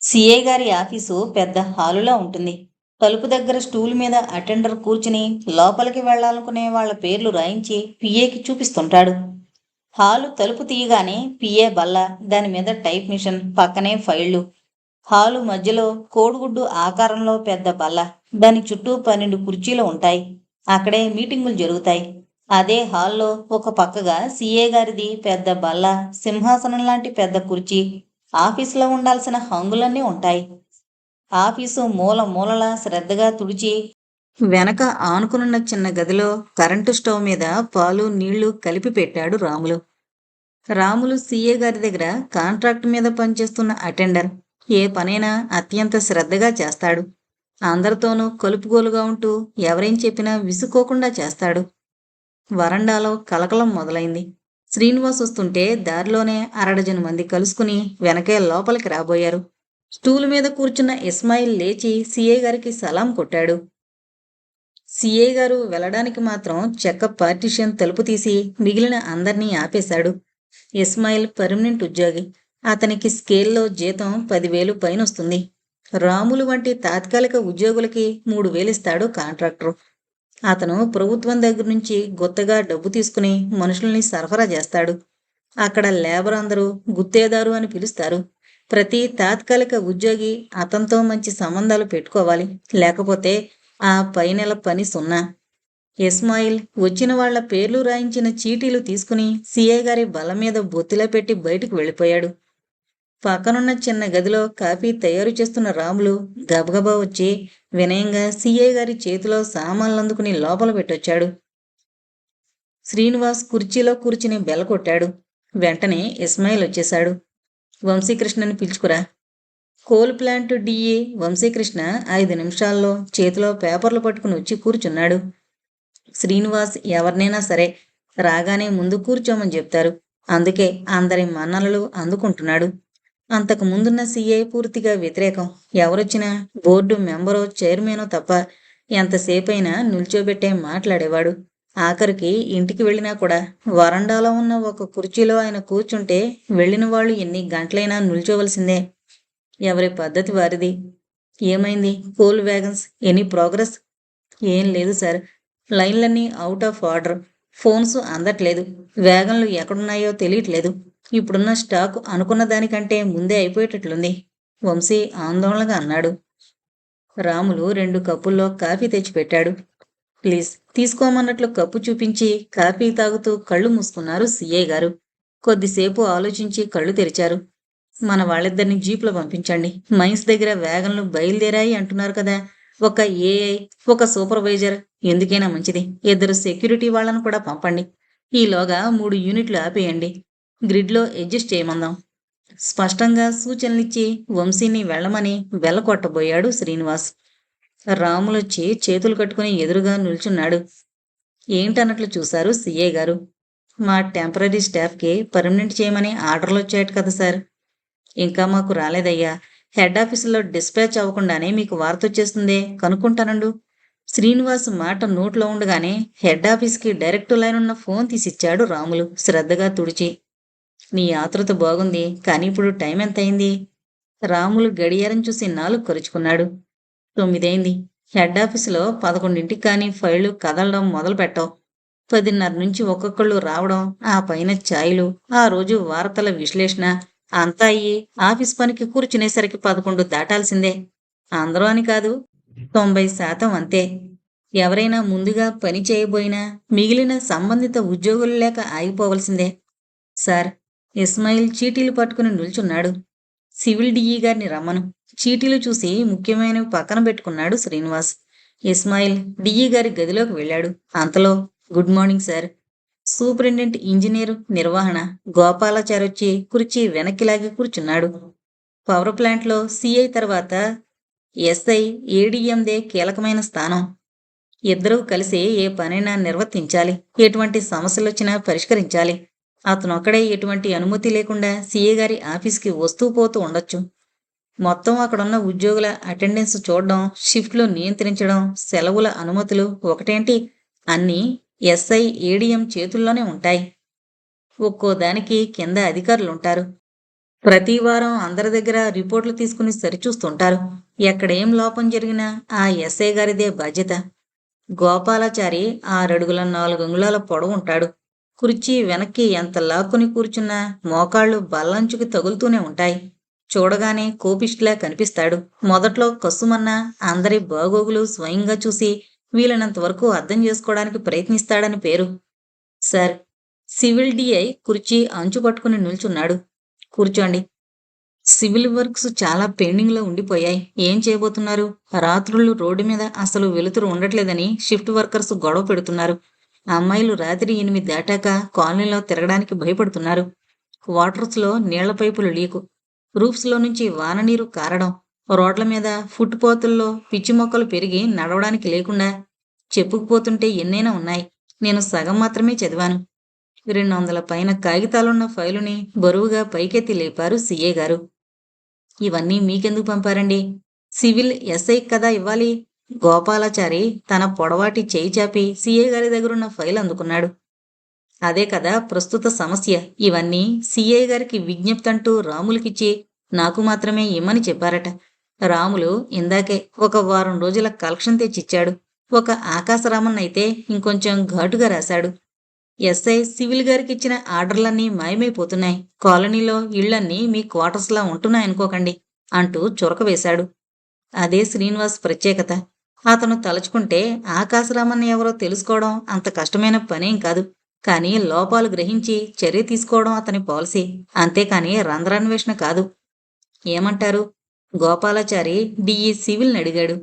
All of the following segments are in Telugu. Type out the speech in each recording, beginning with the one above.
సీఏ గారి ఆఫీసు పెద్ద హాలులా ఉంటుంది. తలుపు దగ్గర స్టూల్ మీద అటెండర్ కూర్చుని లోపలికి వెళ్ళాలనుకునే వాళ్ళ పేర్లు రాయించి పిఏకి చూపిస్తుంటాడు. హాలు తలుపు తీయగానే పిఏ బల్ల, దాని మీద టైప్ మిషన్, పక్కనే ఫైళ్లు. హాలు మధ్యలో కోడిగుడ్డు ఆకారంలో పెద్ద బల్ల, దాని చుట్టూ 12 కుర్చీలు ఉంటాయి. అక్కడే మీటింగులు జరుగుతాయి. అదే హాల్లో ఒక పక్కగా సీఏ గారిది పెద్ద బల్ల, సింహాసనం లాంటి పెద్ద కుర్చీ, ఆఫీసులో ఉండాల్సిన హంగులన్నీ ఉంటాయి. ఆఫీసు మూల మూలలా శ్రద్ధగా తుడిచి వెనక ఆనుకునున్న చిన్న గదిలో కరెంటు స్టవ్ మీద పాలు నీళ్లు కలిపి పెట్టాడు రాములు. రాములు సీఏ గారి దగ్గర కాంట్రాక్ట్ మీద పనిచేస్తున్న అటెండర్. ఏ పనైనా అత్యంత శ్రద్ధగా చేస్తాడు. అందరితోనూ కలుపుగోలుగా ఉంటూ ఎవరేం చెప్పినా విసుకోకుండా చేస్తాడు. వరండాలో కలకలం మొదలైంది. శ్రీనివాస్ వస్తుంటే దారిలోనే అరడజను మంది కలుసుకుని వెనకే లోపలికి రాబోయారు. స్టూలు మీద కూర్చున్న ఇస్మాయిల్ లేచి సీఏ గారికి సలాం కొట్టాడు. సీఏ గారు వెళ్ళడానికి మాత్రం చెక్క పార్టీషన్ తలుపు తీసి మిగిలిన అందర్నీ ఆపేశాడు. ఇస్మాయిల్ పర్మనెంట్ ఉద్యోగి. అతనికి స్కేల్లో జీతం 10,000 పైనొస్తుంది. రాములు వంటి తాత్కాలిక ఉద్యోగులకి 3,000 ఇస్తాడు కాంట్రాక్టరు. అతను ప్రభుత్వం దగ్గర నుంచి గుత్తగా డబ్బు తీసుకుని మనుషుల్ని సరఫరా చేస్తాడు. అక్కడ లేబర్ అందరూ గుత్తేదారు అని పిలుస్తారు. ప్రతి తాత్కాలిక ఉద్యోగి అతనితో మంచి సంబంధాలు పెట్టుకోవాలి. లేకపోతే ఆ పై నెల పని సున్నా. ఇస్మాయిల్ వచ్చిన వాళ్ల పేర్లు రాయించిన చీటీలు తీసుకుని సీఏ గారి బల్ల మీద బొత్తిలా పెట్టి బయటకు వెళ్ళిపోయాడు. పక్కనున్న చిన్న గదిలో కాఫీ తయారు చేస్తున్న రాములు గబగబా వచ్చి వినయంగా సీఏ గారి చేతిలో సామాన్లందుకుని లోపల పెట్టొచ్చాడు. శ్రీనివాస్ కుర్చీలో కూర్చుని బెల్ల కొట్టాడు. వెంటనే ఇస్మాయిల్ వచ్చేశాడు. వంశీకృష్ణని పిలుచుకురా. కోల్ ప్లాంట్ డిఏ వంశీకృష్ణ 5 నిమిషాల్లో చేతిలో పేపర్లు పట్టుకుని వచ్చి కూర్చున్నాడు. శ్రీనివాస్ ఎవరినైనా సరే రాగానే ముందు కూర్చోమని చెప్తారు. అందుకే అందరి మన్ననలు అందుకుంటున్నాడు. అంతకు ముందున్న సీఐ పూర్తిగా వ్యతిరేకం. ఎవరొచ్చినా బోర్డు మెంబరో చైర్మనో తప్ప ఎంతసేపైనా నిల్చోబెట్టే మాట్లాడేవాడు. ఆఖరికి ఇంటికి వెళ్ళినా కూడా వరండాలో ఉన్న ఒక కుర్చీలో ఆయన కూర్చుంటే వెళ్ళిన వాళ్ళు ఎన్ని గంటలైనా నిల్చోవలసిందే. ఎవరి పద్ధతి వారిది. ఏమైంది కోల్ వ్యాగన్స్? Any progress? ఏం లేదు సార్. లైన్లన్నీ అవుట్ ఆఫ్ ఆర్డర్. ఫోన్స్ అందట్లేదు. వ్యాగన్లు ఎక్కడున్నాయో తెలియట్లేదు. ఇప్పుడున్న స్టాక్ అనుకున్న దానికంటే ముందే అయిపోయేటట్లుంది, వంశీ ఆందోళనగా అన్నాడు. రాములు 2 కప్పుల్లో కాఫీ తెచ్చిపెట్టాడు. ప్లీజ్ తీసుకోమన్నట్లు కప్పు చూపించి కాఫీ తాగుతూ కళ్ళు మూసుకున్నారు సీఏ గారు. కొద్దిసేపు ఆలోచించి కళ్ళు తెరిచారు. మన వాళ్ళిద్దరిని జీపులో పంపించండి. మైన్స్ దగ్గర వ్యాగన్లు బయలుదేరాయి అంటున్నారు కదా. ఒక ఏఐ, ఒక సూపర్వైజర్, ఎందుకైనా మంచిది 2 సెక్యూరిటీ వాళ్ళను కూడా పంపండి. ఈలోగా 3 యూనిట్లు ఆపేయండి. గ్రిడ్లో అడ్జస్ట్ చేయమందాం. స్పష్టంగా సూచనలిచ్చి వంశీని వెళ్ళమని వెళ్ళకొట్టబోయాడు శ్రీనివాస్. రాములొచ్చి చేతులు కట్టుకుని ఎదురుగా నిల్చున్నాడు. ఏంటన్నట్లు చూశారు సీఏ గారు. మా టెంపరీ స్టాఫ్కి పర్మనెంట్ చేయమని ఆర్డర్లు వచ్చాయట కదా సార్. ఇంకా మాకు రాలేదయ్యా. హెడ్ ఆఫీసులో డిస్పాచ్ అవ్వకుండానే మీకు వార్త వచ్చేస్తుందే, కనుక్కుంటానండు. శ్రీనివాస్ మాట నోట్లో ఉండగానే హెడ్ ఆఫీస్కి డైరెక్ట్ లైన్ ఉన్న ఫోన్ తీసిచ్చాడు రాములు శ్రద్ధగా తుడిచి. నీ ఆతృత బాగుంది, కానీ ఇప్పుడు టైం ఎంతయింది? రాములు గడియారం చూసి నాలుగు కరుచుకున్నాడు. 9 అయింది. హెడ్ ఆఫీసులో 11ంటికి కానీ ఫైళ్లు కదలడం మొదలు పెట్టవు. 10:30 నుంచి ఒక్కొక్కళ్ళు రావడం, ఆ పైన ఛాయలు, ఆ రోజు వార్తల విశ్లేషణ అంతా అయ్యి ఆఫీస్ పనికి కూర్చునేసరికి 11 దాటాల్సిందే. అందరూ అని కాదు, 90% అంతే. ఎవరైనా ముందుగా పని చేయబోయినా మిగిలిన సంబంధిత ఉద్యోగులు లేక ఆగిపోవలసిందే. సార్, ఇస్మాయిల్ చీటీలు పట్టుకుని నిల్చున్నాడు. సివిల్ డిఈ గారిని రమ్మను. చీటీలు చూసి ముఖ్యమైనవి పక్కన పెట్టుకున్నాడు శ్రీనివాస్. ఇస్మాయిల్ డిఈ గారి గదిలోకి వెళ్ళాడు. అంతలో good morning sir. Superintendent engineer నిర్వహణ గోపాలాచారి వచ్చి కుర్చీ వెనక్కిలాగి కూర్చున్నాడు. పవర్ ప్లాంట్లో సిఐ తర్వాత ఎస్ఐ, ఏడీఎందే కీలకమైన స్థానం. ఇద్దరూ కలిసి ఏ పనైనా నిర్వర్తించాలి. ఎటువంటి సమస్యలొచ్చినా పరిష్కరించాలి. అతనొక్కడే ఎటువంటి అనుమతి లేకుండా సీఏ గారి ఆఫీస్కి వస్తూ పోతూ ఉండొచ్చు. మొత్తం అక్కడున్న ఉద్యోగుల అటెండెన్స్ చూడడం, షిఫ్ట్లు నియంత్రించడం, సెలవుల అనుమతులు ఒకటేంటి అన్నీ ఎస్ఐ, ఏడీఎం చేతుల్లోనే ఉంటాయి. ఒక్కో దానికి కింద అధికారులుంటారు. ప్రతి వారం అందరి దగ్గర రిపోర్ట్లు తీసుకుని సరిచూస్తుంటారు. ఎక్కడేం లోపం జరిగినా ఆ ఎస్ఐ గారిదే బాధ్యత. గోపాలాచారి 6 అడుగుల 4 అంగుళాల పొడవుంటాడు. కుర్చీ వెనక్కి ఎంత లాక్కుని కూర్చున్నా మోకాళ్ళు బల్లంచుకి తగులుతూనే ఉంటాయి. చూడగానే కోపిష్టిలా కనిపిస్తాడు. మొదట్లో కస్సుమన్నా అందరి బాగోగులు స్వయంగా చూసి వీలైనంత వరకు అర్థం చేసుకోవడానికి ప్రయత్నిస్తాడని పేరు. సార్, సివిల్ డిఐ కుర్చీ అంచు పట్టుకుని నిల్చున్నాడు. కూర్చోండి. సివిల్ వర్క్స్ చాలా పెండింగ్లో ఉండిపోయాయి. ఏం చేయబోతున్నారు? రాత్రుళ్ళు రోడ్డు మీద అసలు వెలుతురు ఉండట్లేదని షిఫ్ట్ వర్కర్స్ గొడవ పెడుతున్నారు. అమ్మాయిలు రాత్రి 8 దాటాక కాలనీలో తిరగడానికి భయపడుతున్నారు. క్వార్టర్స్లో నీళ్ల పైపులు లీకు, రూఫ్స్లో నుంచి వాన నీరు కారడం, రోడ్ల మీద ఫుట్ పాతుల్లో పిచ్చి మొక్కలు పెరిగి నడవడానికి లేకుండా చెప్పుకుపోతుంటే ఎన్నైనా ఉన్నాయి. నేను సగం మాత్రమే చదివాను. 200 పైన కాగితాలున్న ఫైలుని బరువుగా పైకెత్తి లేపారు సీఏ గారు. ఇవన్నీ మీకెందుకు పంపారండి? సివిల్ ఎస్ఐ కదా ఇవ్వాలి. గోపాలాచారి తన పొడవాటి చేయి చాపి సీఏ గారి దగ్గరున్న ఫైల్ అందుకున్నాడు. అదే కదా ప్రస్తుత సమస్య. ఇవన్నీ సీఐ గారికి విజ్ఞప్తంటూ రాములకిచ్చి నాకు మాత్రమే ఇమ్మని చెప్పారట. రాములు ఇందాకే ఒక వారం రోజుల కలెక్షన్ తెచ్చిచ్చాడు. ఒక ఆకాశరామన్నైతే ఇంకొంచెం ఘాటుగా రాశాడు. ఎస్ఐ సివిల్ గారికిచ్చిన ఆర్డర్లన్నీ మాయమైపోతున్నాయి. కాలనీలో ఇళ్లన్నీ మీ క్వార్టర్స్లా ఉంటున్నాయనుకోకండి అంటూ చురక వేశాడు. అదే శ్రీనివాస్ ప్రత్యేకత. అతను తలుచుకుంటే ఆకాశరామన్న ఎవరో తెలుసుకోవడం అంత కష్టమైన పనేం కాదు. కానీ లోపాలు గ్రహించి చర్య తీసుకోవడం అతని పాలసీ. అంతేకాని రంధ్రాన్వేషణ కాదు. ఏమంటారు? గోపాలాచారి డిఈ సివిల్ని అడిగాడు.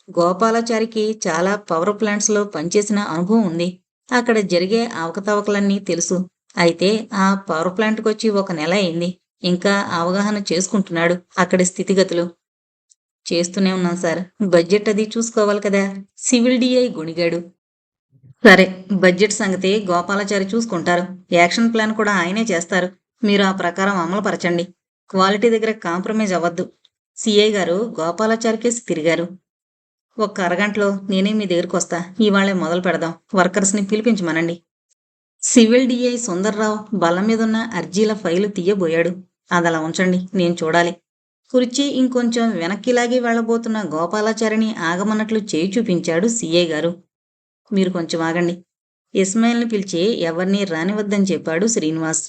గోపాలాచారికి చాలా పవర్ ప్లాంట్స్లో పనిచేసిన అనుభవం ఉంది. అక్కడ జరిగే అవకతవకలన్నీ తెలుసు. అయితే ఆ పవర్ ప్లాంట్కొచ్చి 1 నెల అయింది. ఇంకా అవగాహన చేసుకుంటున్నాడు అక్కడి స్థితిగతులు. చేస్తూనే ఉన్నాం సార్. బడ్జెట్ అది చూసుకోవాలి కదా. సివిల్ డిఐ గొణిగాడు. సరే, బడ్జెట్ సంగతి గోపాలాచారి చూసుకుంటారు. యాక్షన్ ప్లాన్ కూడా ఆయనే చేస్తారు. మీరు ఆ ప్రకారం అమలుపరచండి. క్వాలిటీ దగ్గర కాంప్రమైజ్ అవ్వద్దు. సిఐ గారు గోపాలాచారికేసి తిరిగారు. ఒక్క అరగంటలో నేనే మీ దగ్గరకు వస్తా. ఇవాళే మొదలు పెడదాం. వర్కర్స్ని పిలిపించమనండి. సివిల్ డిఐ సుందర్రావు బల్ల మీదున్న అర్జీల ఫైలు తీయబోయాడు. అదలా ఉంచండి, నేను చూడాలి. కుర్చీ ఇంకొంచెం వెనక్కిలాగి వెళ్లబోతున్న గోపాలాచారిని ఆగమన్నట్లు చేయి చూపించాడు సీఐ గారు. మీరు కొంచెం ఆగండి. ఇస్మాయిల్ని పిలిచి ఎవరినీ రానివద్దని చెప్పాడు శ్రీనివాస్.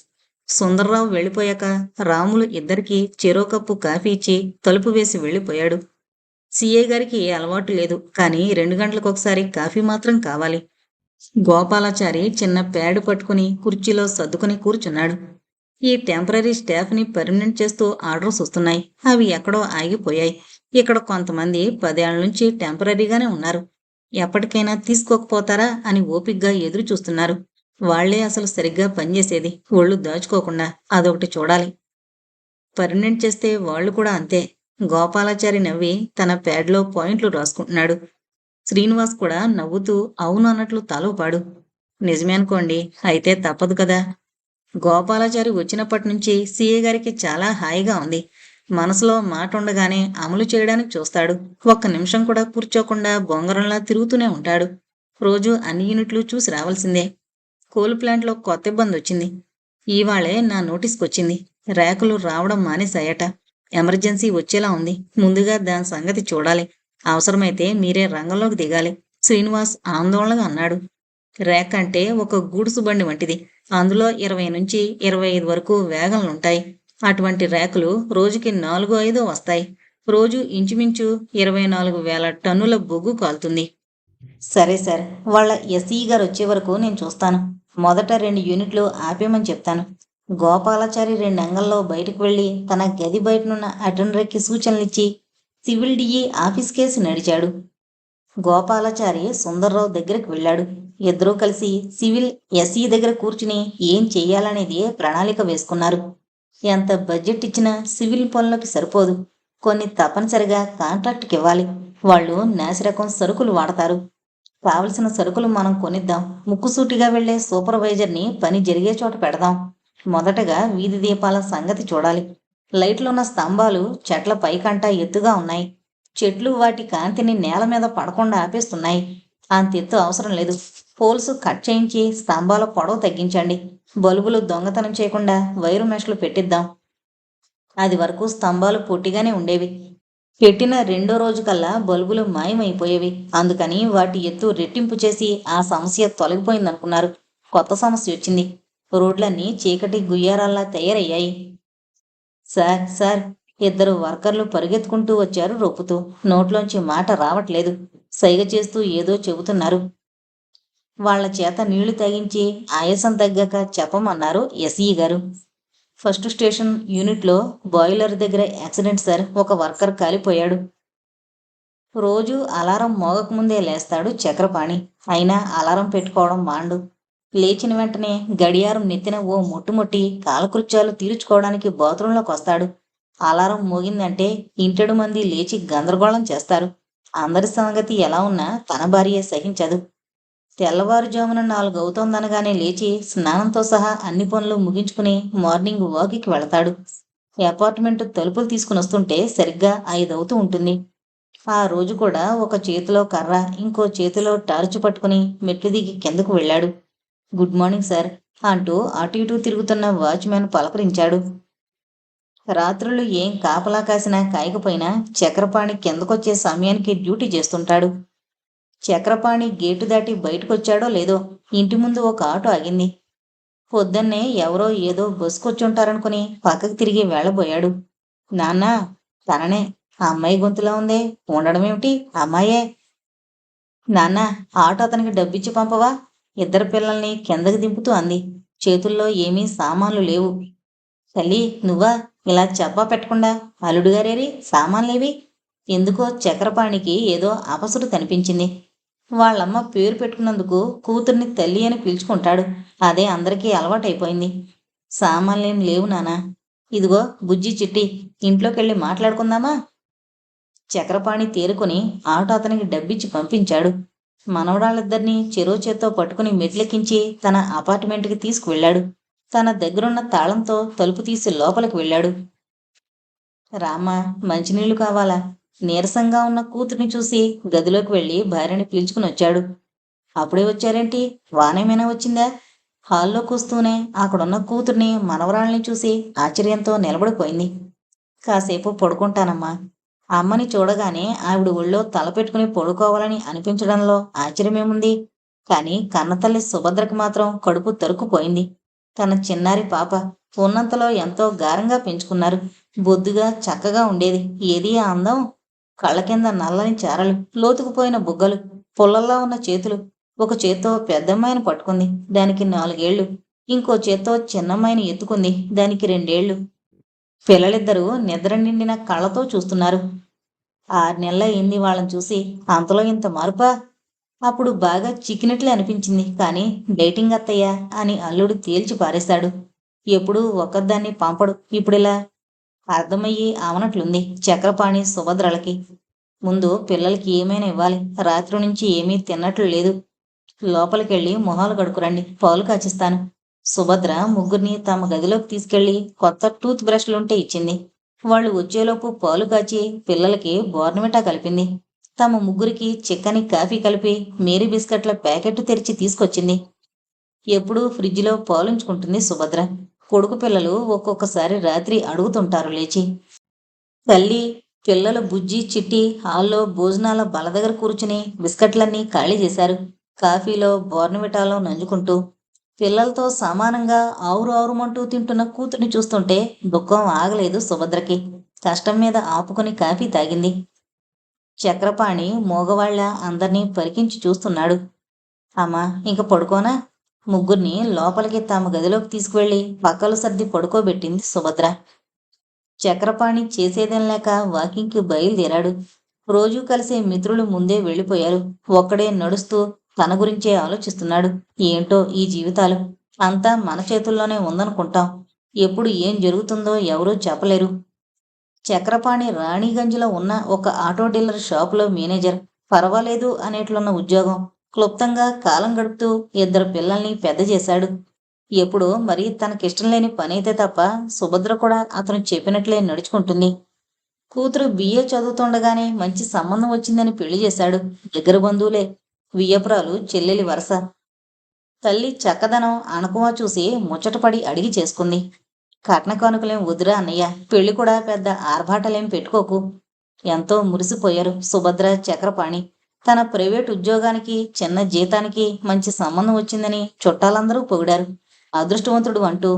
సుందర్రావు వెళ్ళిపోయాక రాములు ఇద్దరికీ చెరో కప్పు కాఫీ ఇచ్చి తలుపు వేసి వెళ్ళిపోయాడు. సీఐ గారికి ఏ అలవాటు లేదు. కానీ 2 గంటలకొకసారి కాఫీ మాత్రం కావాలి. గోపాలాచారి చిన్న ప్యాడ్ పట్టుకుని కుర్చీలో సర్దుకుని కూర్చున్నాడు. ఈ టెంపరరీ స్టాఫ్ని పర్మనెంట్ చేస్తూ ఆర్డర్స్ వస్తున్నాయి. అవి ఎక్కడో ఆగిపోయాయి. ఇక్కడ కొంతమంది 10 ఏళ్ల నుంచి టెంపరరీగానే ఉన్నారు. ఎప్పటికైనా తీసుకోకపోతారా అని ఓపిగ్గా ఎదురు చూస్తున్నారు. వాళ్లే అసలు సరిగ్గా పనిచేసేది. ఒళ్ళు దాచుకోకుండా. అదొకటి చూడాలి. పర్మనెంట్ చేస్తే వాళ్ళు కూడా అంతే. గోపాలాచారి నవ్వి తన ప్యాడ్లో పాయింట్లు రాసుకుంటున్నాడు. శ్రీనివాస్ కూడా నవ్వుతూ అవును అన్నట్లు తల ఊపాడు. నిజమే అనుకోండి. అయితే తప్పదు కదా. గోపాలాచారి వచ్చినప్పటి నుంచి సీఏ గారికి చాలా హాయిగా ఉంది. మనసులో మాట ఉండగానే అమలు చేయడానికి చూస్తాడు. 1 నిమిషం కూడా కూర్చోకుండా బొంగరంలా తిరుగుతూనే ఉంటాడు. రోజు అన్ని యూనిట్లు చూసి రావాల్సిందే. కోల్ ప్లాంట్లో కొత్త ఇబ్బంది వచ్చింది. ఇవాళే నా నోటీస్కొచ్చింది. ర్యాకులు రావడం మానేశాయట. ఎమర్జెన్సీ వచ్చేలా ఉంది. ముందుగా దాని సంగతి చూడాలి. అవసరమైతే మీరే రంగంలోకి దిగాలి. శ్రీనివాస్ ఆందోళనగా అన్నాడు. ర్యాక్ అంటే ఒక గూడ్సు బండి వంటిది. అందులో 20 నుంచి 25 వరకు వేగన్లుంటాయి. అటువంటి ర్యాకులు రోజుకి 4-5 వస్తాయి. రోజు ఇంచుమించు 24,000 టన్నుల బొగ్గు కాలుతుంది. సరే సార్, వాళ్ళ ఎస్ఈ గారు వచ్చే వరకు నేను చూస్తాను. మొదట 2 యూనిట్లు ఆపేయమని చెప్తాను. గోపాలాచారి 2 అంగల్లో బయటకు వెళ్లి తన గది బయటనున్న అటెండర్కి సూచనలిచ్చి సివిల్ డిఈ ఆఫీస్ కేసి నడిచాడు. గోపాలాచారి సుందర్రావు దగ్గరికి వెళ్ళాడు. ఇద్దరూ కలిసి సివిల్ ఎస్ఈ దగ్గర కూర్చుని ఏం చెయ్యాలనేది ప్రణాళిక వేసుకున్నారు. ఎంత బడ్జెట్ ఇచ్చినా సివిల్ పనులకి సరిపోదు. కొన్ని తప్పనిసరిగా కాంట్రాక్ట్కి ఇవ్వాలి. వాళ్ళు నాసిరకం సరుకులు వాడతారు. కావలసిన సరుకులు మనం కొనిద్దాం. ముక్కుసూటిగా వెళ్లే సూపర్వైజర్ని పని జరిగే చోట పెడదాం. మొదటగా వీధి దీపాల సంగతి చూడాలి. లైట్లున్న స్తంభాలు చెట్ల పైకంటా ఎత్తుగా ఉన్నాయి. చెట్లు వాటి కాంతిని నేల మీద పడకుండా ఆపేస్తున్నాయి. అంతెత్తు అవసరం లేదు. పోల్స్ కట్ చేయించి స్తంభాల పొడవు తగ్గించండి. బల్బులు దొంగతనం చేయకుండా వైరు మెష్లు పెట్టిద్దాం. అది వరకు స్తంభాలు పొట్టిగానే ఉండేవి. పెట్టిన రెండో రోజు కల్లా బల్బులు మాయమైపోయేవి. అందుకని వాటి ఎత్తు రెట్టింపు చేసి ఆ సమస్య తొలగిపోయిందనుకున్నారు. కొత్త సమస్య వచ్చింది. రోడ్లన్నీ చీకటి గుయ్యారాల్లా తయారయ్యాయి. సార్ సార్, ఇద్దరు వర్కర్లు పరుగెత్తుకుంటూ వచ్చారు రొప్పుతూ. నోట్లోంచి మాట రావట్లేదు. సైగ చేస్తూ ఏదో చెబుతున్నారు. వాళ్ల చేత నీళ్లు తాగించి ఆయాసం తగ్గాక చెప్పమన్నారు ఎస్ఈ గారు. ఫస్ట్ స్టేషన్ యూనిట్లో బాయిలర్ దగ్గర యాక్సిడెంట్ సార్. ఒక వర్కర్ కాలిపోయాడు. రోజు అలారం మోగకముందే లేస్తాడు చక్రపాణి. అయినా అలారం పెట్టుకోవడం మాండు. లేచిన వెంటనే గడియారం నెత్తిన ఓ ముట్టుముట్టి కాలకృత్యాలు తీర్చుకోవడానికి బాత్రూంలోకి వస్తాడు. అలారం మోగిందంటే ఇంటెడు మంది లేచి గందరగోళం చేస్తారు. అందరి సంగతి ఎలా ఉన్నా తన భార్య సహించదు. తెల్లవారుజామున 4 అవుతోందనగానే లేచి స్నానంతో సహా అన్ని పనులు ముగించుకుని మార్నింగ్ వాకింగ్కి వెళతాడు. అపార్ట్మెంట్ తలుపులు తీసుకుని వస్తుంటే సరిగ్గా 5 అవుతూ ఉంటుంది. ఆ రోజు కూడా ఒక చేతిలో కర్ర, ఇంకో చేతిలో టార్చ్ పట్టుకుని మెట్లు దిగి కిందకు వెళ్ళాడు. గుడ్ మార్నింగ్ సార్ అంటూ అటు ఇటూ తిరుగుతున్న వాచ్మెన్ పలకరించాడు. రాత్రులు ఏం కాపలా కాసినా కాయకపోయినా చక్రపాణి కిందకొచ్చే సమయానికి డ్యూటీ చేస్తుంటాడు. చక్రపాణి గేటు దాటి బయటకొచ్చాడో లేదో ఇంటి ముందు ఒక ఆటో ఆగింది. పొద్దున్నే ఎవరో ఏదో బస్సుకొచ్చుంటారనుకుని పక్కకి తిరిగి వెళ్ళబోయాడు. నాన్నా, తననే. ఆ అమ్మాయి గొంతులా ఉందే, ఉండడమేమిటి అమ్మాయే. నాన్న, ఆటో అతనికి డబ్బిచ్చి పంపవా? ఇద్దరు పిల్లల్ని కిందకి దింపుతూ అంది. చేతుల్లో ఏమీ సామాన్లు లేవు. తల్లి, నువ్వా? ఇలా చెప్పా పెట్టకుండా అల్లుడుగారేరి, సామాన్లేవి? ఎందుకో చక్రపాణికి ఏదో అపసురు కనిపించింది. వాళ్ళమ్మ పేరు పెట్టుకున్నందుకు కూతుర్ని తల్లి అని పిలుచుకుంటాడు. అదే అందరికీ అలవాటైపోయింది. సామాన్లేం లేవు నానా. ఇదిగో బుజ్జి చిట్టి, ఇంట్లోకెళ్ళి మాట్లాడుకుందామా? చక్రపాణి తేరుకొని ఆటో అతనికి డబ్బిచ్చి పంపించాడు. మనవరాళ్ళిద్దరినీ చెరో చేత్తో పట్టుకుని మెట్లెక్కించి తన అపార్ట్మెంట్కి తీసుకువెళ్ళాడు. తన దగ్గరున్న తాళంతో తలుపు తీసి లోపలికి వెళ్ళాడు. రామా, మంచినీళ్లు కావాలా? నీరసంగా ఉన్న కూతుర్ని చూసి గదిలోకి వెళ్ళి భార్యని పీల్చుకుని వచ్చాడు. అప్పుడే వచ్చారేంటి? వానేమైనా వచ్చిందా? హాల్లోకి వస్తూనే అక్కడున్న కూతుర్ని మనవరాల్ని చూసి ఆశ్చర్యంతో నిలబడిపోయింది. కాసేపు పడుకుంటానమ్మా. అమ్మని చూడగానే ఆవిడ ఒళ్ళో తల పెట్టుకుని పడుకోవాలని అనిపించడంలో ఆశ్చర్యమేముంది? కాని కన్నతల్లి సుభద్రకి మాత్రం కడుపు తరుక్కుపోయింది. తన చిన్నారి పాప ఉన్నంతలో ఎంతో గారంగా పెంచుకున్నారు. బొద్దుగా చక్కగా ఉండేది. ఏది ఆ అందం? కళ్ళ కింద నల్లని చారలు, లోతుకుపోయిన బుగ్గలు, పుల్లల్లా ఉన్న చేతులు. ఒక చేత్తో పెద్దమ్మాయిని పట్టుకుంది, దానికి 4 ఏళ్లు. ఇంకో చేత్తో చిన్నమ్మాయిని ఎత్తుకుంది, దానికి 2 ఏళ్లు. పిల్లలిద్దరూ నిద్ర నిండిన కళ్ళతో చూస్తున్నారు. 6 నెలలయింది వాళ్ళని చూసి. అంతలో ఇంత మార్పా? అప్పుడు బాగా చిక్కినట్లే అనిపించింది. కానీ డేటింగ్ అత్తయ్య అని అల్లుడు తేల్చి పారేశాడు. ఎప్పుడూ ఒక్కదాన్ని పంపడు. ఇప్పుడిలా అర్థమయ్యి అవనట్లుంది చక్రపాణి సుభద్రలకి. ముందు పిల్లలకి ఏమైనా ఇవ్వాలి. రాత్రి నుంచి ఏమీ తిన్నట్లు లేదు. లోపలికెళ్ళి మొహాలు కడుకురండి, పాలు కాచిస్తాను. సుభద్ర ముగ్గురిని తమ గదిలోకి తీసుకెళ్లి కొత్త టూత్ బ్రష్లుంటే ఇచ్చింది. వాళ్ళు వచ్చేలోపు పాలు కాచి పిల్లలకి బోర్నమిటా కలిపింది. తమ ముగ్గురికి చిక్కని కాఫీ కలిపి మేరీ బిస్కెట్ల ప్యాకెట్ తెరిచి తీసుకొచ్చింది. ఎప్పుడూ ఫ్రిడ్జ్లో పాలుంచుకుంటుంది సుభద్ర. కొడుకు పిల్లలు ఒక్కొక్కసారి రాత్రి అడుగుతుంటారు లేచి. తల్లి, పిల్లలు బుజ్జి చిట్టి హాల్లో భోజనాల బల దగ్గర కూర్చుని బిస్కెట్లన్నీ ఖాళీ చేశారు. కాఫీలో బోర్నవిటాలో నంజుకుంటూ. పిల్లలతో సమానంగా ఆవురు ఆవురుమంటూ తింటున్న కూతుర్ని చూస్తుంటే దుఃఖం ఆగలేదు సుభద్రకి. కష్టం మీద ఆపుకుని కాఫీ తాగింది. చక్రపాణి మోగవాళ్ల అందర్నీ పరికించి చూస్తున్నాడు. అమ్మా, ఇంక పడుకోనా? ముగ్గురిని లోపలికి తమ గదిలోకి తీసుకువెళ్ళి పక్కలు సర్ది పడుకోబెట్టింది సుభద్ర. చక్రపాణి చేసేదేం లేక వాకింగ్కి బయలుదేరాడు. రోజూ కలిసే మిత్రులు ముందే వెళ్ళిపోయారు. ఒక్కడే నడుస్తూ తన గురించే ఆలోచిస్తున్నాడు. ఏంటో ఈ జీవితాలు! అంతా మన చేతుల్లోనే ఉందనుకుంటాం. ఎప్పుడు ఏం జరుగుతుందో ఎవరూ చెప్పలేరు. చక్రపాణి రాణిగంజ్లో ఉన్న ఒక ఆటో డీలర్ షాపులో మేనేజర్. పర్వాలేదు అనేట్లున్న ఉద్యోగం. క్లుప్తంగా కాలం గడుపుతూ 2 పిల్లల్ని పెద్ద చేశాడు. ఎప్పుడో మరి తనకిష్టం లేని పనైతే తప్ప సుభద్ర కూడా అతను చెప్పినట్లే నడుచుకుంటుంది. కూతురు బిఏ చదువుతుండగానే మంచి సంబంధం వచ్చిందని పెళ్లి చేశాడు. దగ్గర బంధువులే. వియ్యపురాలు చెల్లెలి వరస. తల్లి చక్కదనం అణకువ చూసి ముచ్చటపడి అడిగి చేసుకుంది. కట్న కానుకలేం వద్దురా అన్నయ్య, పెళ్లి కూడా పెద్ద ఆర్భాటలేం పెట్టుకోకు. ఎంతో మురిసిపోయారు సుభద్ర, చక్రపాణి. తన ప్రైవేట్ ఉద్యోగానికి, చిన్న జీతానికి మంచి సంబంధం వచ్చిందని చుట్టాలందరూ పొగిడారు. అదృష్టవంతుడు అంటూ.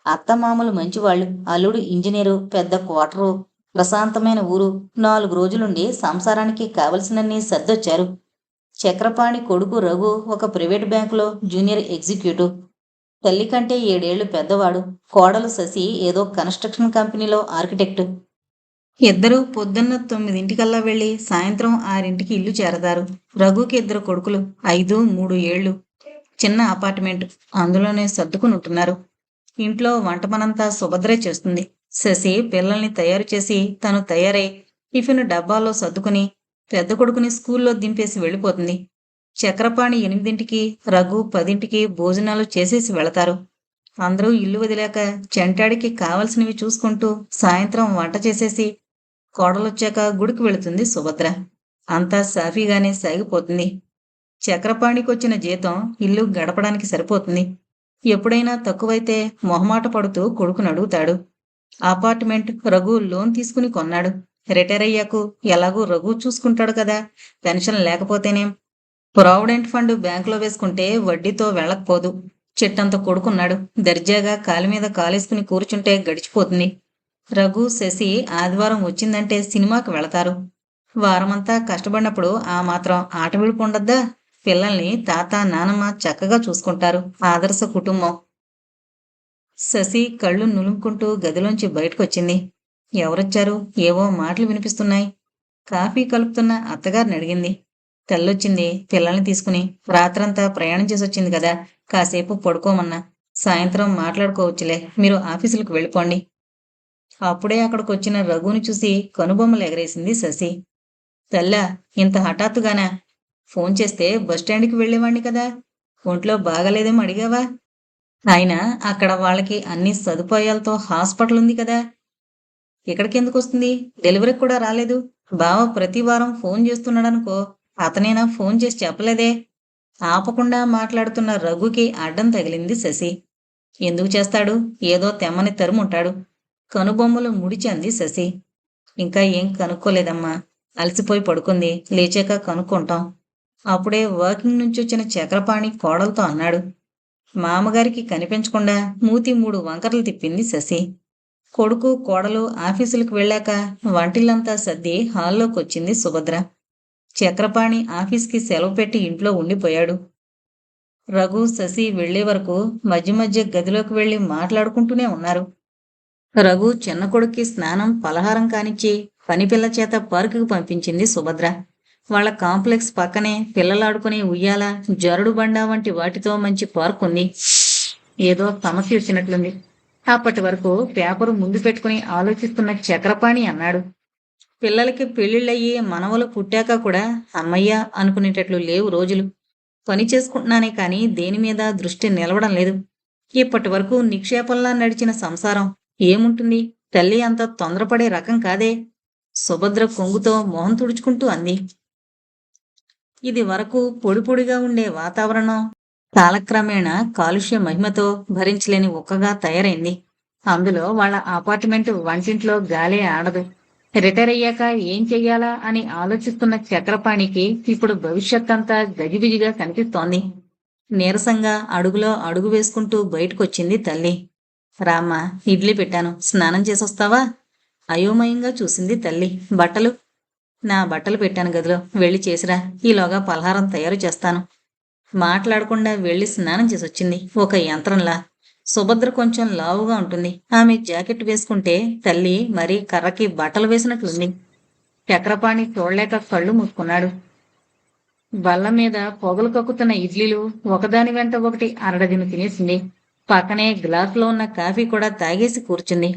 అత్తమామలు మంచివాళ్ళు, అల్లుడు ఇంజనీరు, పెద్ద క్వార్టరు, ప్రశాంతమైన ఊరు. 4 రోజులుండి సంసారానికి కావలసినన్ని సర్దొచ్చారు. చక్రపాణి కొడుకు రఘు ఒక ప్రైవేట్ బ్యాంకులో జూనియర్ ఎగ్జిక్యూటివ్. తల్లి కంటే 7 ఏళ్లు పెద్దవాడు. కోడలు శశి ఏదో కన్స్ట్రక్షన్ కంపెనీలో ఆర్కిటెక్టు. ఇద్దరూ పొద్దున్న 9 వెళ్ళి సాయంత్రం 6 ఇల్లు చేరతారు. రఘుకి 2 కొడుకులు, 5, 3 ఏళ్లు. చిన్న అపార్ట్మెంట్, అందులోనే సర్దుకుని ఉంటున్నారు. ఇంట్లో వంట పనంతా సుభద్రే చేస్తుంది. శశి పిల్లల్ని తయారు చేసి తను తయారై టిఫిన్ డబ్బాల్లో సర్దుకుని పెద్ద కొడుకుని స్కూల్లో దింపేసి వెళ్ళిపోతుంది. చక్రపాణి 8కి, రఘు 10కి భోజనాలు చేసేసి వెళతారు. అందరూ ఇల్లు వదిలాక చెంటాడికి కావలసినవి చూసుకుంటూ సాయంత్రం వంట చేసేసి కోడలొచ్చాక గుడికి వెళుతుంది సుభద్ర. అంతా సాఫీగానే సాగిపోతుంది. చక్రపాణికొచ్చిన జీతం ఇల్లు గడపడానికి సరిపోతుంది. ఎప్పుడైనా తక్కువైతే మొహమాట పడుతూ కొడుకుని అడుగుతాడు. అపార్ట్మెంట్ రఘు లోన్ తీసుకుని కొన్నాడు. రిటైర్ అయ్యాకు ఎలాగూ రఘు చూసుకుంటాడు కదా, పెన్షన్ లేకపోతేనేం. ప్రావిడెంట్ ఫండ్ బ్యాంకులో వేసుకుంటే వడ్డీతో వెళ్ళకపోదు. చెట్టంత కొడుకున్నాడు. దర్జాగా కాలి మీద కాలేసుకుని కూర్చుంటే గడిచిపోతుంది. రఘు, శశి ఆదివారం వచ్చిందంటే సినిమాకి వెళతారు. వారమంతా కష్టపడినప్పుడు ఆ మాత్రం ఆట విడుపు ఉండద్దా? పిల్లల్ని తాత, నానమ్మ చక్కగా చూసుకుంటారు. ఆదర్శ కుటుంబం. శశి కళ్ళు నులుముకుంటూ గదిలోంచి బయటకొచ్చింది. ఎవరొచ్చారు? ఏవో మాటలు వినిపిస్తున్నాయి. కాఫీ కలుపుతున్న అత్తగారిని అడిగింది. తెల్లొచ్చింది పిల్లల్ని తీసుకుని. రాత్రంతా ప్రయాణం చేసొచ్చింది కదా, కాసేపు పడుకోమన్నా. సాయంత్రం మాట్లాడుకోవచ్చులే, మీరు ఆఫీసులకు వెళ్ళిపోండి. అప్పుడే అక్కడికొచ్చిన రఘుని చూసి కనుబొమ్మలు ఎగరేసింది శశి. తెల్లా, ఇంత హఠాత్తుగానా? ఫోన్ చేస్తే బస్టాండ్కి వెళ్ళేవాణ్ణి కదా, ఒంట్లో బాగాలేదేమో అడిగావా? ఆయన అక్కడ వాళ్ళకి అన్ని సదుపాయాలతో హాస్పిటల్ ఉంది కదా, ఇక్కడికెందుకు వస్తుంది? డెలివరీకి కూడా రాలేదు. బావ ప్రతి వారం ఫోన్ చేస్తున్నాడనుకో, అతనేనా ఫోన్ చేసి చెప్పలేదే? ఆపకుండా మాట్లాడుతున్న రఘుకి అడ్డం తగిలింది శశి. ఎందుకు చేస్తాడు? ఏదో తెమ్మని తరుముంటాడు. కనుబొమ్మలు ముడిచంది శశి. ఇంకా ఏం కనుక్కోలేదమ్మా, అలసిపోయి పడుకుంది, లేచాక కనుక్కుంటాం. అప్పుడే వాకింగ్ నుంచొచ్చిన చక్రపాణి కోడలతో అన్నాడు. మామగారికి కనిపించకుండా మూతి 3 వంకర్లు తిప్పింది శశి. కొడుకు, కోడలు ఆఫీసులకు వెళ్ళాక వంటిల్లంతా సర్ది హాల్లోకొచ్చింది సుభద్ర. చక్రపాణి ఆఫీస్కి సెలవు పెట్టి ఇంట్లో ఉండిపోయాడు. రఘు, శశి వెళ్లే వరకు మధ్య మధ్య గదిలోకి వెళ్లి మాట్లాడుకుంటూనే ఉన్నారు. రఘు చిన్న కొడుక్కి స్నానం, పలహారం కానిచ్చి పనిపిల్ల చేత పార్కుకు పంపించింది సుభద్ర. వాళ్ళ కాంప్లెక్స్ పక్కనే పిల్లలాడుకునే ఉయ్యాల, జరుడు బండ వంటి వాటితో మంచి పార్క్ ఉంది. ఏదో సమస్య వచ్చినట్లుంది. అప్పటి వరకు పేపరు ముందు పెట్టుకుని ఆలోచిస్తున్న చక్రపాణి అన్నాడు. పిల్లలకి పెళ్లిళ్ళయ్యి మనవలు పుట్టాక కూడా అమ్మయ్య అనుకునేటట్లు లేవు రోజులు. పని చేసుకుంటున్నానే కానీ దేని మీద దృష్టి నిలవడం లేదు. ఇప్పటి వరకు నిక్షేపంలా నడిచిన సంసారం ఏముంటుంది? తల్లి అంత తొందరపడే రకం కాదే. సుభద్ర కొంగుతో మొహం తుడుచుకుంటూ అంది. ఇది వరకు పొడి పొడిగా ఉండే వాతావరణం కాలక్రమేణా కాలుష్య మహిమతో భరించలేని ఉక్కగా తయారైంది. అందులో వాళ్ళ అపార్ట్మెంట్ వంటింట్లో గాలే ఆడదు. రిటైర్ అయ్యాక ఏం చెయ్యాలా అని ఆలోచిస్తున్న చక్రపాణికి ఇప్పుడు భవిష్యత్ అంతా గజిబిజిగా కనిపిస్తోంది. నీరసంగా అడుగులో అడుగు వేసుకుంటూ బయటకొచ్చింది తల్లి. రామ్మా, ఇడ్లీ పెట్టాను, స్నానం చేసొస్తావా? అయోమయంగా చూసింది తల్లి. బట్టలు? నా బట్టలు పెట్టాను గదిలో, వెళ్ళి చేసిరా. ఈలోగా పలహారం తయారు చేస్తాను. మాట్లాడకుండా వెళ్ళి స్నానం చేసొచ్చింది ఒక యంత్రంలా. సుభద్ర కొంచెం లావుగా ఉంటుంది. ఆమె జాకెట్ వేసుకుంటే తల్లి మరీ కర్రకి బట్టలు వేసినట్లుంది. చక్రపాణి చూడలేక కళ్ళు మూసుకున్నాడు. బల్ల మీద పొగలు కక్కుతున్న ఇడ్లీలు ఒకదాని వెంట ఒకటి అరడదిను తినేసింది. పక్కనే గ్లాసులో ఉన్న కాఫీ కూడా తాగేసి కూర్చుంది.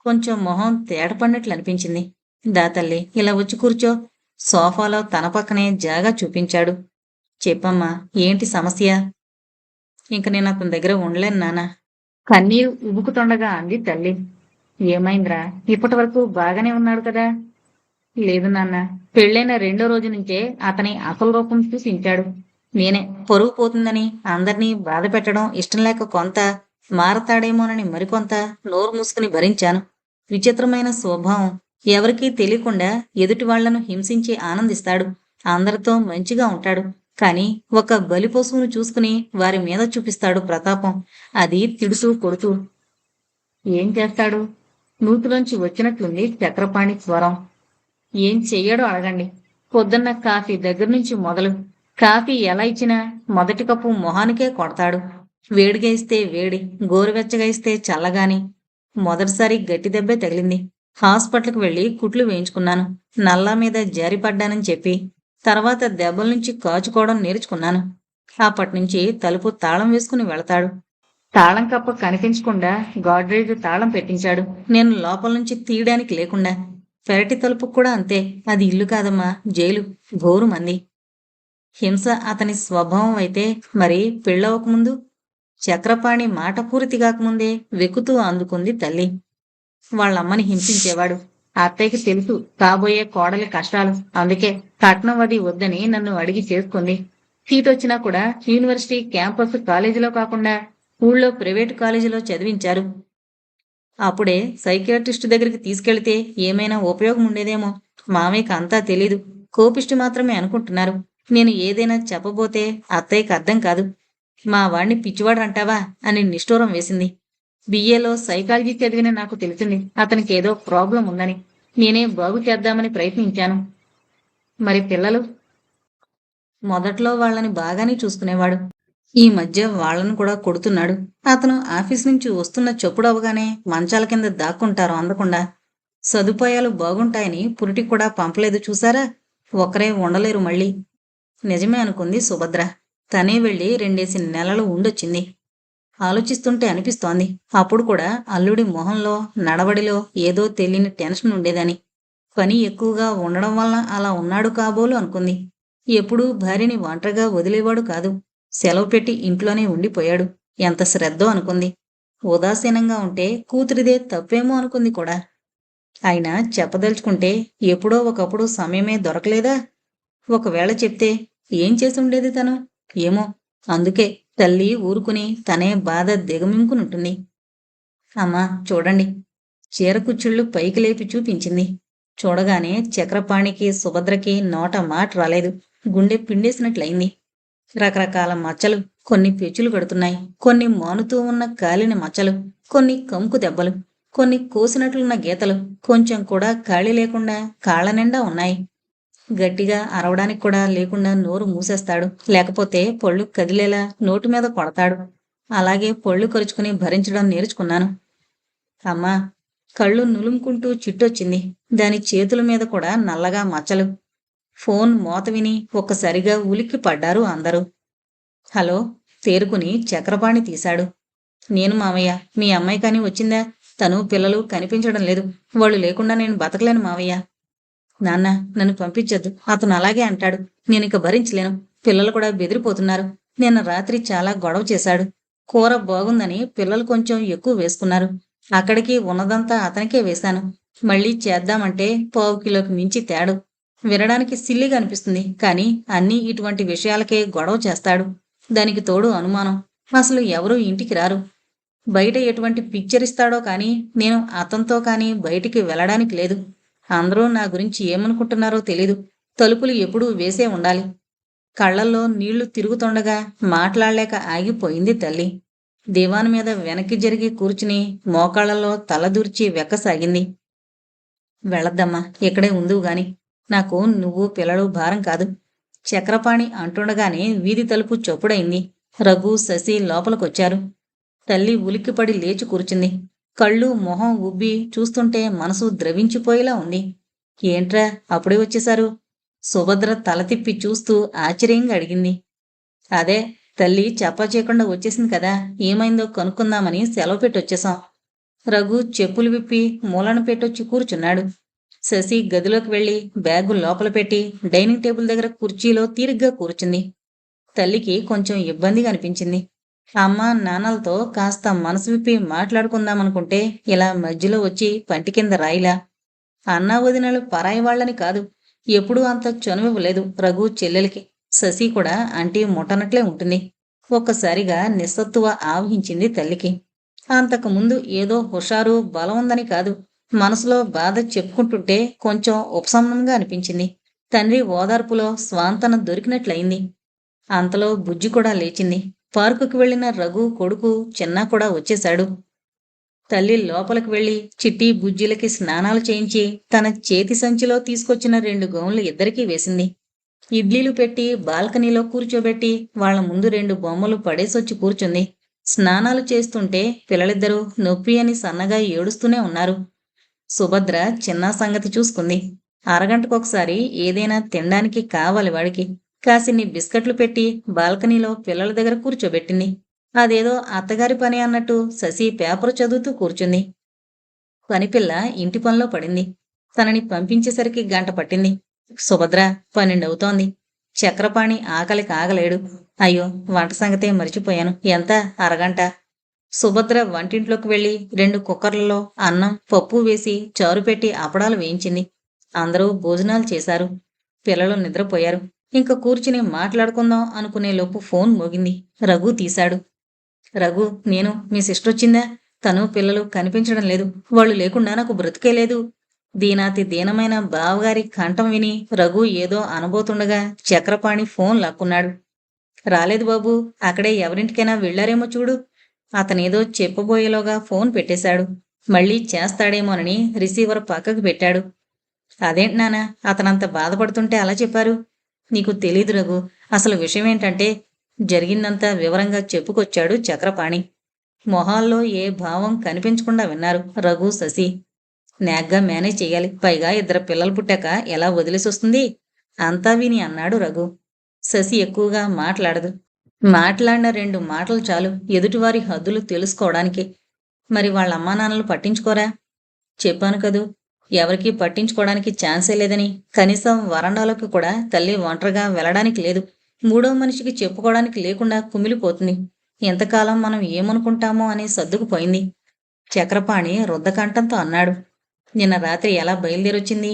కొంచెం మొహం తేటపడినట్లు అనిపించింది. దాతల్లి, ఇలా వచ్చి కూర్చో. సోఫాలో తన పక్కనే జాగా చూపించాడు. చెప్పమ్మా, ఏంటి సమస్య? ఇంక నేను అతని దగ్గర ఉండలేను నాన్న. కన్నీరు ఉబుకుతుండగా అంది తల్లి. ఏమైందిరా? ఇప్పటి వరకు బాగానే ఉన్నాడు కదా. లేదు నాన్న, పెళ్ళైన 2వ రోజు నుంచే అతని అసలు రూపం చూసించాడు. నేనే పరువు పోతుందని అందరినీ బాధ పెట్టడం ఇష్టం లేక కొంత మారతాడేమోనని మరికొంత నోరు మూసుకుని భరించాను. విచిత్రమైన స్వభావం. ఎవరికీ తెలియకుండా ఎదుటి వాళ్లను హింసించి ఆనందిస్తాడు. అందరితో మంచిగా ఉంటాడు. కాని ఒక బలిపశువును చూసుకుని వారి మీద చూపిస్తాడు ప్రతాపం. అది తిడుతూ కొడుతూ. ఏం చేస్తాడు? నూతిలోంచి వచ్చినట్లుంది చక్రపాణి స్వరం. ఏం చెయ్యడో అడగండి. పొద్దున్న కాఫీ దగ్గర నుంచి మొదలు. కాఫీ ఎలా ఇచ్చినా మొదటి కప్పు మొహానికే కొడతాడు. వేడిగా ఇస్తే వేడి, గోరువెచ్చగా ఇస్తే చల్లగాని. మొదటిసారి గట్టి దెబ్బే తగిలింది. హాస్పిటల్కి వెళ్ళి కుట్లు వేయించుకున్నాను. నల్లా మీద జారిపడ్డానని చెప్పి. తర్వాత దెబ్బల నుంచి కాచుకోవడం నేర్చుకున్నాను. అప్పటినుంచి తలుపు తాళం వేసుకుని వెళతాడు. తాళం కప్ప కనిపించకుండా గాడ్రేజ్ తాళం పెట్టించాడు. నేను లోపల నుంచి తీయడానికి లేకుండా. పెరటి తలుపు కూడా అంతే. అది ఇల్లు కాదమ్మా, జైలు. ఘోరుమంది. హింస అతని స్వభావం అయితే మరి పెళ్ళవకముందు? చక్రపాణి మాట పూర్తి కాకముందే వెక్కుతూ అందుకుంది తల్లి. వాళ్ళమ్మని హింసించేవాడు. అత్తయ్యకి తెలుసు కాబోయే కోడలి కష్టాలు. అందుకే కట్నం అది వద్దని నన్ను అడిగి చేసుకుంది. సీట్ వచ్చినా కూడా యూనివర్సిటీ క్యాంపస్ కాలేజీలో కాకుండా ఊళ్ళో ప్రైవేటు కాలేజీలో చదివించారు. అప్పుడే సైకియాట్రిస్ట్ దగ్గరికి తీసుకెళ్తే ఏమైనా ఉపయోగం ఉండేదేమో. మామయ్యకి అంతా తెలీదు. కోపిష్టి మాత్రమే అనుకుంటున్నారు. నేను ఏదైనా చెప్పబోతే అత్తయ్యకి అర్థం కాదు. మా వాణ్ణి పిచ్చివాడంటావా అని నిష్ఠూరం వేసింది. బిఏలో సైకాలజీ చదివిన నాకు తెలిసింది అతనికి ఏదో ప్రాబ్లం ఉందని. నేనే బాగు చేద్దామని ప్రయత్నించాను. మరి పిల్లలు? మొదట్లో వాళ్ళని బాగానే చూసుకునేవాడు. ఈ మధ్య వాళ్లను కూడా కొడుతున్నాడు. అతను ఆఫీస్ నుంచి వస్తున్న చప్పుడు అవగానే మంచాల కింద దాక్కుంటారు అందకుండా. సదుపాయాలు బాగుంటాయని పురిటి కూడా పంపలేదు చూసారా? ఒకరే ఉండలేరు మళ్ళీ. నిజమే అనుకుంది సుభద్ర. తనే వెళ్ళి 2 నెలలు ఉండొచ్చింది. ఆలోచిస్తుంటే అనిపిస్తోంది అప్పుడు కూడా అల్లుడి మొహంలో, నడవడిలో ఏదో తెలియని టెన్షన్ ఉండేదని. పని ఎక్కువగా ఉండడం వలన అలా ఉన్నాడు కాబోలు అనుకుంది. ఎప్పుడూ భార్యని ఒంటరిగా వదిలేవాడు కాదు. సెలవు పెట్టి ఇంట్లోనే ఉండిపోయాడు. ఎంత శ్రద్ధో అనుకుంది. ఉదాసీనంగా ఉంటే కూతురిదే తప్పేమో అనుకుంది కూడా. అయినా చెప్పదలుచుకుంటే ఎప్పుడో ఒకప్పుడు సమయమే దొరకలేదా? ఒకవేళ చెప్తే ఏం చేసి ఉండేది తను? ఏమో. అందుకే తల్లి ఊరుకుని తనే బాధ దిగమింగునుంటుంది. అమ్మా చూడండి. చీరకుచ్చుళ్ళు పైకి లేపి చూపించింది. చూడగానే చక్రపాణికి, సుభద్రకి నోట మాట రాలేదు. గుండె పిండేసినట్లయింది. రకరకాల మచ్చలు. కొన్ని పెచ్చులు కడుతున్నాయి. కొన్ని మానుతూ ఉన్న కాలిన మచ్చలు. కొన్ని కంకు దెబ్బలు. కొన్ని కోసినట్లున్న గీతలు. కొంచెం కూడా ఖాళీ లేకుండా కాళ్ల నిండా ఉన్నాయి. గట్టిగా అరవడానికి కూడా లేకుండా నోరు మూసేస్తాడు. లేకపోతే పళ్ళు కదిలేలా నోటి మీద కొడతాడు. అలాగే పళ్ళు కరుచుకుని భరించడం నేర్చుకున్నాను. అమ్మా. కళ్ళు నులుముకుంటూ చిట్టొచ్చింది. దాని చేతుల మీద కూడా నల్లగా మచ్చలు. ఫోన్ మోత విని ఒక్కసారిగా ఉలిక్కి పడ్డారు అందరూ. హలో. తేరుకుని చక్రపాణి తీశాడు. నేను మావయ్య. మీ అమ్మాయి కాని వచ్చిందా? తను పిల్లలు కనిపించడం లేదు. వాళ్ళు లేకుండా నేను బతకలేను మావయ్య. నాన్న, నన్ను పంపించొద్దు. అతను అలాగే అంటాడు. నేనిక భరించలేను. పిల్లలు కూడా బెదిరిపోతున్నారు. నిన్న రాత్రి చాలా గొడవ చేశాడు. కూర బాగుందని పిల్లలు కొంచెం ఎక్కువ వేసుకున్నారు. అక్కడికి ఉన్నదంతా అతనికే వేశాను. మళ్ళీ చేద్దామంటే 1/4 కిలోకి మించి తేడు. వినడానికి సిల్లిగా అనిపిస్తుంది. కానీ అన్నీ ఇటువంటి విషయాలకే గొడవ చేస్తాడు. దానికి తోడు అనుమానం. అసలు ఎవరూ ఇంటికి రారు. బయట ఎటువంటి పిక్చర్ ఇస్తాడో కానీ నేను అతనితో కానీ బయటికి వెళ్ళడానికి లేదు. అందరూ నా గురించి ఏమనుకుంటున్నారో తెలీదు. తలుపులు ఎప్పుడూ వేసే ఉండాలి. కళ్లల్లో నీళ్లు తిరుగుతుండగా మాట్లాడలేక ఆగిపోయింది తల్లి. దివాను మీద వెనక్కి జరిగి కూర్చుని మోకాళ్లలో తలదూర్చి వెక్కసాగింది. వెళ్ళద్దమ్మా, ఇక్కడే ఉందువు గాని. నాకు నువ్వు పిల్లలు భారం కాదు. చక్రపాణి అంటుండగానే వీధి తలుపు చొప్పుడైంది. రఘు, శశి లోపలికొచ్చారు. తల్లి ఉలిక్కిపడి లేచి కూర్చుంది. కళ్ళు, మొహం ఉబ్బి చూస్తుంటే మనసు ద్రవించిపోయేలా ఉంది. ఏంట్రా అప్పుడే వచ్చేశారు? సుభద్ర తల తిప్పి చూస్తూ ఆశ్చర్యంగా అడిగింది. అదే, తల్లి చెప్పా చేయకుండా వచ్చేసింది కదా, ఏమైందో కనుక్కుందామని సెలవు పెట్టొచ్చేశాం. రఘు చెప్పులు విప్పి మూలను పెట్టొచ్చి కూర్చున్నాడు. శశి గదిలోకి వెళ్లి బ్యాగు లోపల పెట్టి డైనింగ్ టేబుల్ దగ్గర కుర్చీలో తీరిగ్గా కూర్చుంది. తల్లికి కొంచెం ఇబ్బందిగా అనిపించింది. అమ్మ నాన్నలతో కాస్త మనసు విప్పి మాట్లాడుకుందామనుకుంటే ఇలా మధ్యలో వచ్చి పంటి కింద రాయిలా. అన్నా వదినలు పరాయి వాళ్ళని కాదు. ఎప్పుడూ అంత చనువివ్వలేదు రఘు చెల్లెలికి. శశి కూడా అంటీ ముట్టనట్లే ఉంటుంది. ఒక్కసారిగా నిస్సత్తువ ఆవహించింది తల్లికి. అంతకుముందు ఏదో హుషారు బలం ఉందని కాదు, మనసులో బాధ చెప్పుకుంటుంటే కొంచెం ఉపశమనంగా అనిపించింది. తండ్రి ఓదార్పులో స్వాంతన దొరికినట్లయింది. అంతలో బుజ్జి కూడా లేచింది. పార్కుకి వెళ్లిన రఘు కొడుకు చిన్నా కూడా వచ్చేశాడు. తల్లి లోపలికి వెళ్లి చిట్టి బుజ్జిలకి స్నానాలు చేయించి తన చేతి సంచిలో తీసుకొచ్చిన 2 గౌన్లు ఇద్దరికీ వేసింది. ఇడ్లీలు పెట్టి బాల్కనీలో కూర్చోబెట్టి వాళ్ల ముందు 2 బొమ్మలు పడేసొచ్చి కూర్చుంది. స్నానాలు చేస్తుంటే పిల్లలిద్దరూ నొప్పి అని సన్నగా ఏడుస్తూనే ఉన్నారు. సుభద్ర చిన్నా సంగతి చూసుకుంది. అరగంటకొకసారి ఏదైనా తినడానికి కావాలి వాడికి. కాసిన్ని బిస్కట్లు పెట్టి బాల్కనీలో పిల్లల దగ్గర కూర్చోబెట్టింది. అదేదో అత్తగారి పని అన్నట్టు శశి పేపరు చదువుతూ కూర్చుంది. పనిపిల్ల ఇంటి పనిలో పడింది. తనని పంపించేసరికి గంట పట్టింది. సుభద్ర 12 అవుతోంది. చక్రపాణి ఆకలికి ఆగలేడు. అయ్యో, వంట సంగతే మరిచిపోయాను. ఎంత? అరగంట. సుభద్ర వంటింట్లోకి వెళ్లి 2 కుక్కర్లలో అన్నం పప్పు వేసి చారు పెట్టి అప్పడాలు వేయించింది. అందరూ భోజనాలు చేశారు. పిల్లలు నిద్రపోయారు. ఇంక కూర్చుని మాట్లాడుకుందాం అనుకునే లోపు ఫోన్ మోగింది. రఘు తీశాడు. రఘు, నేను. మీ సిస్టర్ వచ్చిందా? తను పిల్లలు కనిపించడం లేదు. వాళ్ళు లేకుండా నాకు బ్రతికే లేదు. దీనాతి దీనమైన బావగారి కంఠం విని రఘు ఏదో అనబోతుండగా చక్రపాణి ఫోన్ లాక్కున్నాడు. రాలేదు బాబూ, అక్కడే ఎవరింటికైనా వెళ్లారేమో చూడు. అతనేదో చెప్పబోయేలోగా ఫోన్ పెట్టేశాడు. మళ్ళీ చేస్తాడేమోనని రిసీవర్ పక్కకు పెట్టాడు. అదేంటి నాన్న, అతనంత బాధపడుతుంటే అలా చెప్పారు? నీకు తెలీదు రఘు. అసలు విషయమేంటంటే జరిగిందంతా వివరంగా చెప్పుకొచ్చాడు చక్రపాణి. మొహాల్లో ఏ భావం కనిపించకుండా విన్నారు రఘు, శశి. నాగ్గా మేనేజ్ చెయ్యాలి. పైగా 2 పిల్లలు పుట్టాక ఎలా వదిలేసొస్తుంది? అంతా విని అన్నాడు రఘు. శశి ఎక్కువగా మాట్లాడదు. మాట్లాడిన 2 మాటలు చాలు ఎదుటివారి హద్దులు తెలుసుకోవడానికి. మరి వాళ్ళ అమ్మానాన్నలు పట్టించుకోరా? చెప్పాను కదూ, ఎవరికీ పట్టించుకోవడానికి ఛాన్సే లేదని. కనీసం వరండాలోకి కూడా తల్లి ఒంటరిగా వెళ్ళడానికి లేదు. 3వ మనిషికి చెప్పుకోవడానికి లేకుండా కుమిలిపోతుంది. ఎంతకాలం మనం ఏమనుకుంటామో అని సర్దుకుపోయింది. చక్రపాణి రుద్దకంఠంతో అన్నాడు. నిన్న రాత్రి ఎలా బయలుదేరొచ్చింది?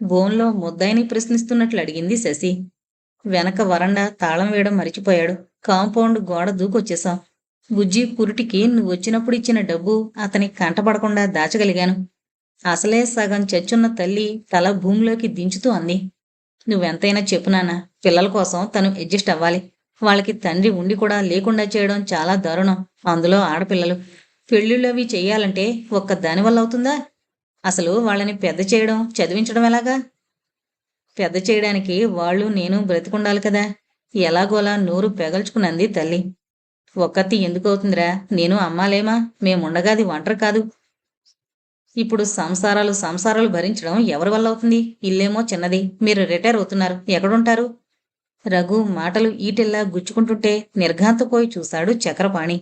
బోన్లో ముద్దాయిని ప్రశ్నిస్తున్నట్లు అడిగింది శశి. వెనక వరండా తాళం వేయడం మరిచిపోయాడు. కాంపౌండ్ గోడ దూకొచ్చేశాం. బుజ్జి పురిటికి నువ్వొచ్చినప్పుడు ఇచ్చిన డబ్బు అతని కంటపడకుండా దాచగలిగాను. అసలే సగం చచ్చున్న తల్లి తల భూమిలోకి దించుతూ అంది. నువ్వెంతైనా చెప్పునానా, పిల్లల కోసం తను అడ్జస్ట్ అవ్వాలి. వాళ్ళకి తండ్రి ఉండి కూడా లేకుండా చేయడం చాలా దారుణం. అందులో ఆడపిల్లలు. పెళ్ళిళ్ళు అవి చెయ్యాలంటే ఒక్క దానివల్ల అవుతుందా? అసలు వాళ్ళని పెద్ద చేయడం, చదివించడం ఎలాగా? పెద్ద చేయడానికి వాళ్ళు నేను బ్రతికుండాలి కదా. ఎలాగోలా నోరు పెగల్చుకునంది తల్లి. ఒక్కతి ఎందుకవుతుందిరా, నేను అమ్మాలేమా? మేముండగాది ఒంటరి కాదు. ఇప్పుడు సంసారాలు భరించడం ఎవరి వల్ల అవుతుంది? ఇల్లేమో చిన్నది. మీరు రిటైర్ అవుతున్నారు. ఎక్కడుంటారు? రఘు మాటలు ఈటెల్లా గుచ్చుకుంటుంటే నిర్ఘాంతపోయి చూశాడు చక్రపాణి.